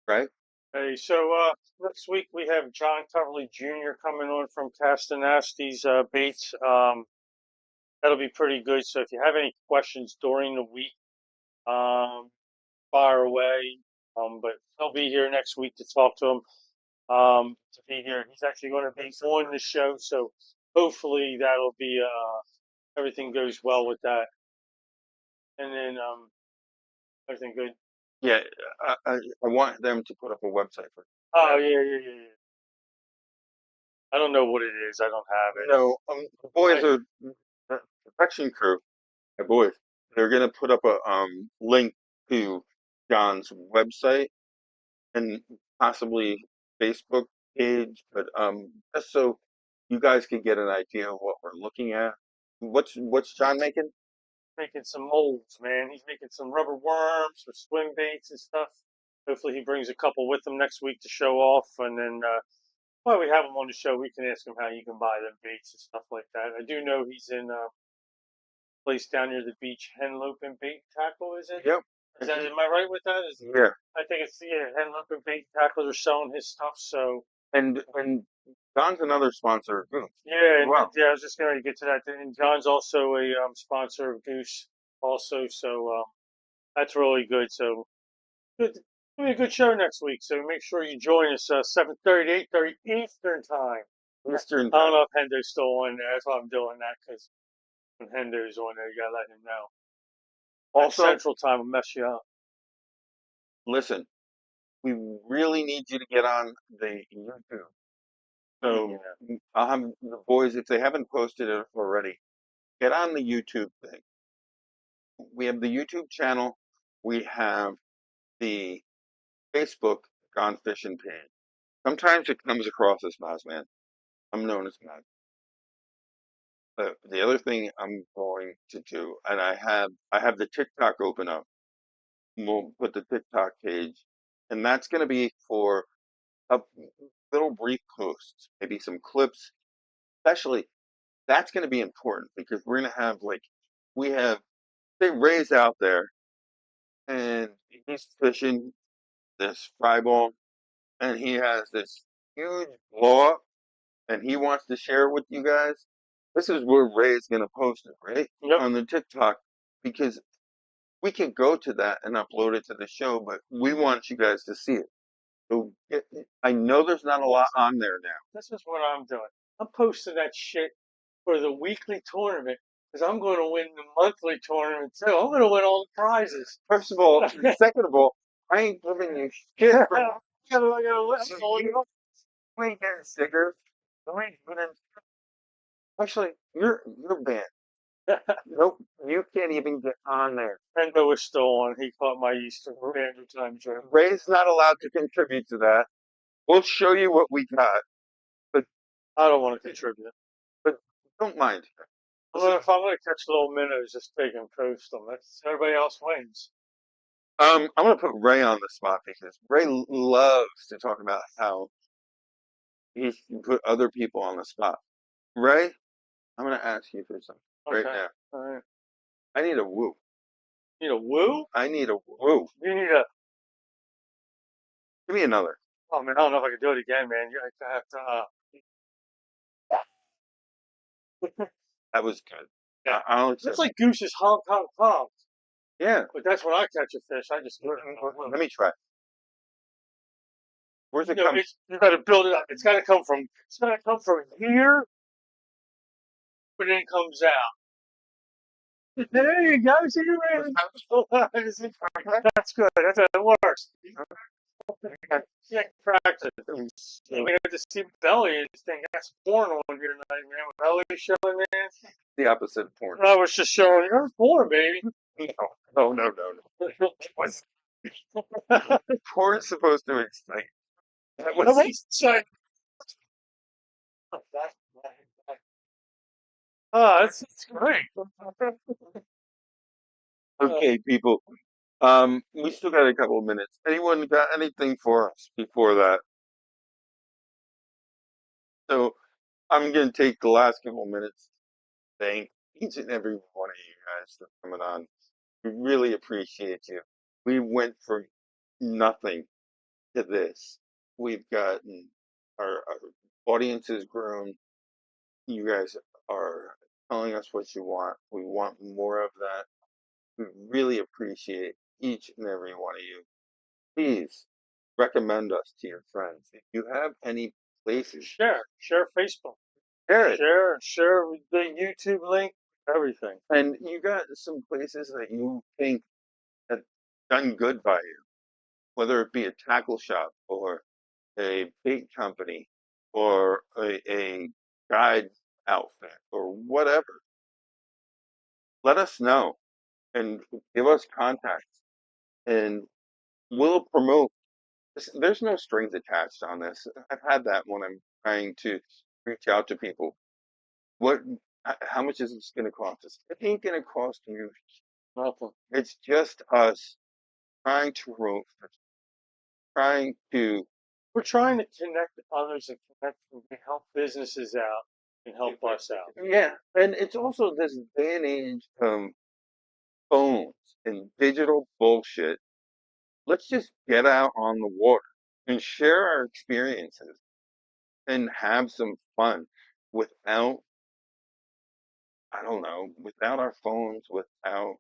right? Hey, so next week we have John Coverly Jr. coming on from Castanasti's Baits. That'll be pretty good. So if you have any questions during the week, um, fire away. But he'll be here next week to talk to him. To be here, he's actually going to be on the show. So hopefully that'll be everything goes well with that, and then everything good. Yeah, I want them to put up a website for Oh that. yeah. I don't know what it is. I don't have it. No, the boys are the production crew. My boys, they're gonna put up a link to John's website and possibly Facebook page, but just so you guys can get an idea of what we're looking at. What's John making? Making some molds, man. He's making some rubber worms for swim baits and stuff. Hopefully, he brings a couple with him next week to show off. And then, while we have him on the show, we can ask him how you can buy them baits and stuff like that. I do know he's in a place down near the beach, Henlope and Bait Tackle, is it? Yep. Is that, am I right with that? Yeah. I think it's, yeah, Henlope and Bait Tackle are selling his stuff. So, And John's another sponsor of Goose. yeah, and Wow. yeah, I was just going to get to that. And John's also a sponsor of Goose, also. So, that's really good. So, good. It'll be a good show next week, so make sure you join us 7:30 to 8:30 Eastern time. Eastern I don't time. know if Hendo's still on there. That's why I'm doing that because when Hendo's on there, you gotta let him know. Also, Central time will mess you up. listen, we really need you to get on the YouTube. So I'll have the boys, if they haven't posted it already, get on the YouTube thing. We have the YouTube channel. We have the Facebook Gone Fishing page. Sometimes it comes across as Mazman. I'm known as Maz. But the other thing I'm going to do, and I have the TikTok open up. We'll put the TikTok page, and that's going to be for a little brief posts, maybe some clips. Especially, that's going to be important because we're going to have we have say Ray's out there and he's fishing this fry ball, and he has this huge blow up, and he wants to share it with you guys. This is where Ray's going to post it, right? Yep. On the TikTok, because we can go to that and upload it to the show, but we want you guys to see it. So I know there's not a lot on there now. This is what I'm doing. I'm posting that shit for the weekly tournament because I'm going to win the monthly tournament too. I'm going to win all the prizes. First of all, second of all, I ain't giving you shit for I gotta so you ain't getting stickers. You ain't getting actually you're banned. Nope, you can't even get on there. Hendo was still on. He caught my Easter Standard Time joke. Ray's not allowed to contribute to that. We'll show you what we got, but I don't want to contribute. but don't mind. If I'm gonna catch little minnows, just take and post them. That's everybody else wins. I'm gonna put Ray on the spot because Ray loves to talk about how he can put other people on the spot. Ray, I'm gonna ask you for something right Okay. now. All right. I need a woo. You need a woo? I need a woo. You need a. Give me another. Oh man, I don't know if I can do it again, man. You have to. That was good. Yeah. I'll It's accept. like Goose's honk honk honk. Yeah. But that's when I catch a fish. I just. Let me try. Where's it You know, come? you got to build it up. It's got to come from. It's got to come from here, but then it comes out. There you go. See you ready. That's good. That's how it works. Yeah, practice. We had to see Belly and this thing got porn on here tonight, man. With Belly showing, man. The opposite of porn. I was just showing her porn, baby. No. What's porn supposed to excite? That was Nobody's saying. Oh, that's great. okay, people. We still got a couple of minutes. Anyone got anything for us before that? So I'm going to take the last couple minutes to thank each and every one of you guys for coming on. We really appreciate you. We went from nothing to this. We've gotten our audience has grown. You guys are telling us what you want. We want more of that. We really appreciate each and every one of you. Please recommend us to your friends. If you have any places, Share Facebook. share it. Share the YouTube link. Everything. And you got some places that you think have done good by you, whether it be a tackle shop or a bait company or a guide outfit or whatever. Let us know and give us contacts and we'll promote. There's no strings attached on this. I've had that when I'm trying to reach out to people. What, how much is this going to cost us? It ain't going to cost you. Nothing. It's just us trying to promote, trying to. We're trying to connect others and connect and help businesses out and help us out. Yeah, and it's also this day and age of phones and digital bullshit. Let's just get out on the water and share our experiences and have some fun without, I don't know, without our phones, without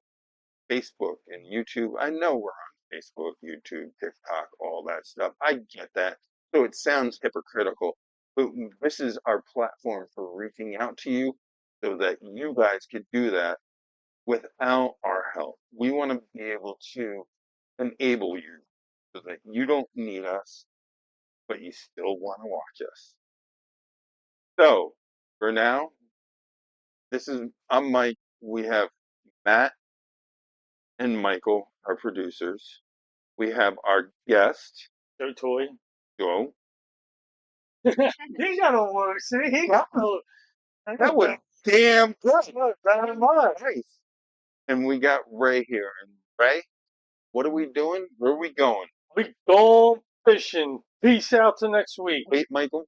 Facebook and YouTube. I know we're on Facebook, YouTube, TikTok, all that stuff. I get that. So it sounds hypocritical, but this is our platform for reaching out to you so that you guys could do that without our help. We want to be able to enable you so that you don't need us, but you still want to watch us. So for now, I'm Mike. We have Matt and Michael, our producers. We have our guest, Joe Toy. Joe. He got a word. See, he got a. That was damn good. Better than mine. Nice. And we got Ray here. And Ray, what are we doing? Where are we going? We going fishing. Peace out till next week. Wait, Michael.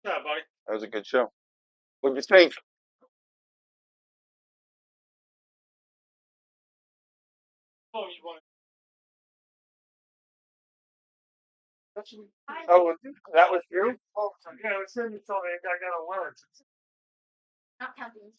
Yeah, buddy. That was a good show. What'd you think? Oh, you want Oh, that was you? Oh, yeah, it's in you told me I got a word. Not counting